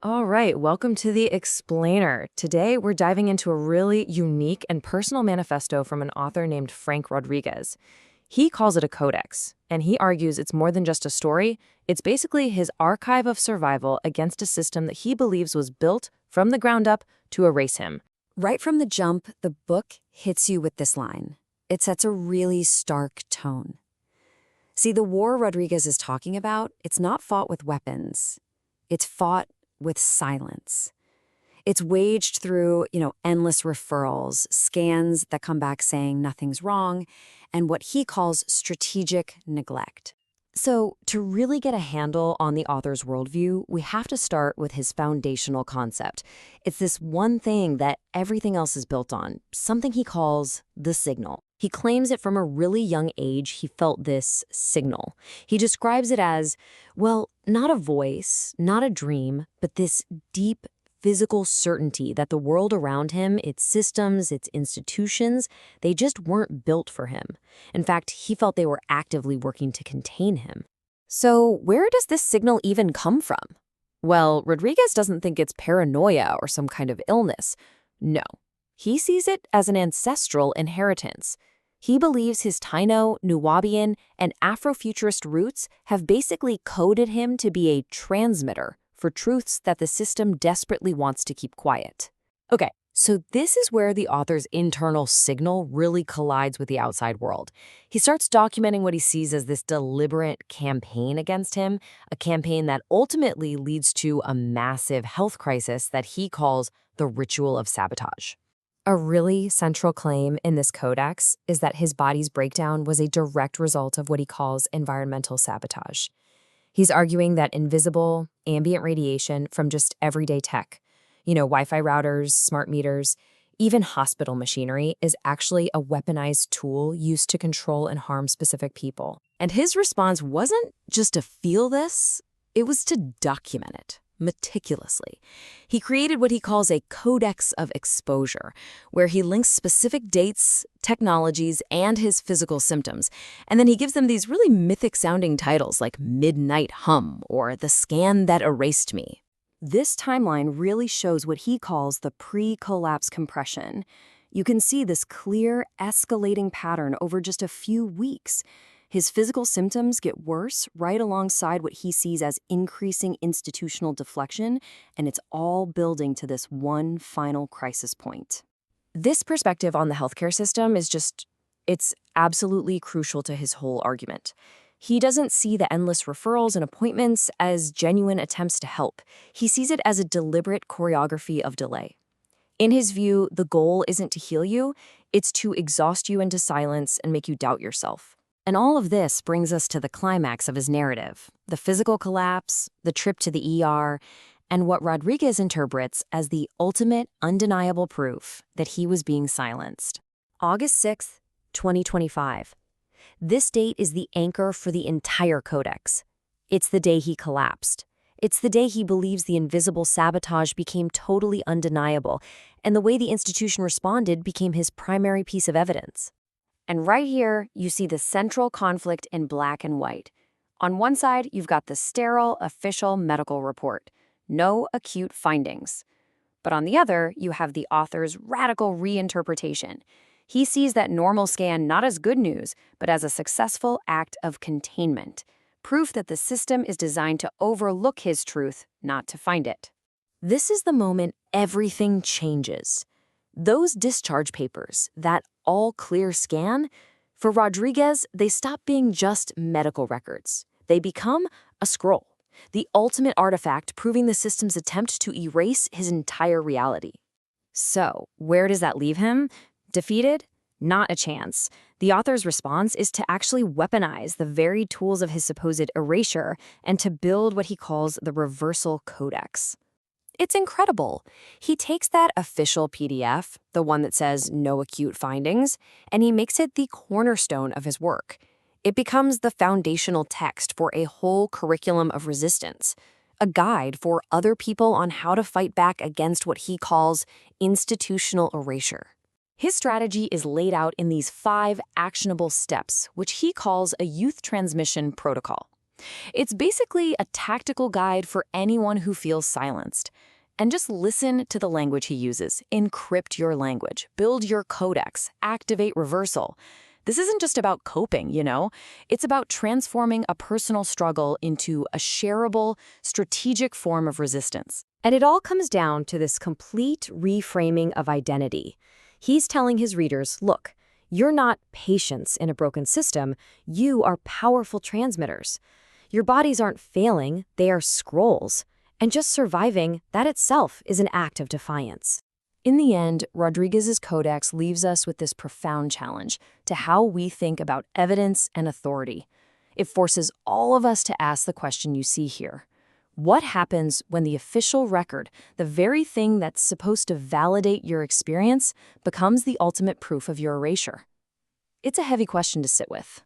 All right, welcome to the Explainer. Today, we're diving into a really unique and personal manifesto from an author named Frank Rodriguez. He calls it a codex, and he argues it's more than just a story. It's basically his archive of survival against a system that he believes was built from the ground up to erase him. Right from the jump, the book hits you with this line. It sets a really stark tone. See, the war Rodriguez is talking about, it's not fought with weapons. It's fought with silence. It's waged through, endless referrals, scans that come back saying nothing's wrong, and what he calls strategic neglect. So, to really get a handle on the author's worldview, we have to start with his foundational concept. It's this one thing that everything else is built on, something he calls the signal. He claims that from a really young age, he felt this signal. He describes it as, well, not a voice, not a dream, but this deep physical certainty that the world around him, its systems, its institutions, they just weren't built for him. In fact, he felt they were actively working to contain him. So where does this signal even come from? Well, Rodriguez doesn't think it's paranoia or some kind of illness. No, he sees it as an ancestral inheritance. He believes his Taino, Nuwaubian, and Afrofuturist roots have basically coded him to be a transmitter for truths that the system desperately wants to keep quiet. Okay, so this is where the author's internal signal really collides with the outside world. He starts documenting what he sees as this deliberate campaign against him, a campaign that ultimately leads to a massive health crisis that he calls the ritual of sabotage. A really central claim in this codex is that his body's breakdown was a direct result of what he calls environmental sabotage. He's arguing that invisible, ambient radiation from just everyday tech, Wi-Fi routers, smart meters, even hospital machinery, is actually a weaponized tool used to control and harm specific people. And his response wasn't just to feel this, it was to document it meticulously. He created what he calls a Codex of exposure, where he links specific dates, technologies, and his physical symptoms. And then he gives them these really mythic-sounding titles like Midnight Hum or The Scan That Erased Me. This timeline really shows what he calls the pre-collapse compression. You can see this clear, escalating pattern over just a few weeks. His physical symptoms get worse right alongside what he sees as increasing institutional deflection, and it's all building to this one final crisis point. This perspective on the healthcare system it's absolutely crucial to his whole argument. He doesn't see the endless referrals and appointments as genuine attempts to help. He sees it as a deliberate choreography of delay. In his view, the goal isn't to heal you, it's to exhaust you into silence and make you doubt yourself. And all of this brings us to the climax of his narrative, the physical collapse, the trip to the ER, and what Rodriguez interprets as the ultimate undeniable proof that he was being silenced. August 6th, 2025. This date is the anchor for the entire codex. It's the day he collapsed. It's the day he believes the invisible sabotage became totally undeniable, and the way the institution responded became his primary piece of evidence. And right here, you see the central conflict in black and white. On one side, you've got the sterile, official medical report. No acute findings. But on the other, you have the author's radical reinterpretation. He sees that normal scan not as good news, but as a successful act of containment. Proof that the system is designed to overlook his truth, not to find it. This is the moment everything changes. Those discharge papers, that all-clear scan, for Rodriguez, they stop being just medical records. They become a scroll, the ultimate artifact proving the system's attempt to erase his entire reality. So, where does that leave him? Defeated? Not a chance. The author's response is to actually weaponize the very tools of his supposed erasure and to build what he calls the reversal codex. It's incredible. He takes that official PDF, the one that says no acute findings, and he makes it the cornerstone of his work. It becomes the foundational text for a whole curriculum of resistance, a guide for other people on how to fight back against what he calls institutional erasure. His strategy is laid out in these 5 actionable steps, which he calls a youth transmission protocol. It's basically a tactical guide for anyone who feels silenced. And just listen to the language he uses. Encrypt your language, build your codex, activate reversal. This isn't just about coping, you know? It's about transforming a personal struggle into a shareable, strategic form of resistance. And it all comes down to this complete reframing of identity. He's telling his readers, look, you're not patients in a broken system, you are powerful transmitters. Your bodies aren't failing, they are scrolls. And just surviving, that itself is an act of defiance. In the end, Rodriguez's Codex leaves us with this profound challenge to how we think about evidence and authority. It forces all of us to ask the question you see here. What happens when the official record, the very thing that's supposed to validate your experience, becomes the ultimate proof of your erasure? It's a heavy question to sit with.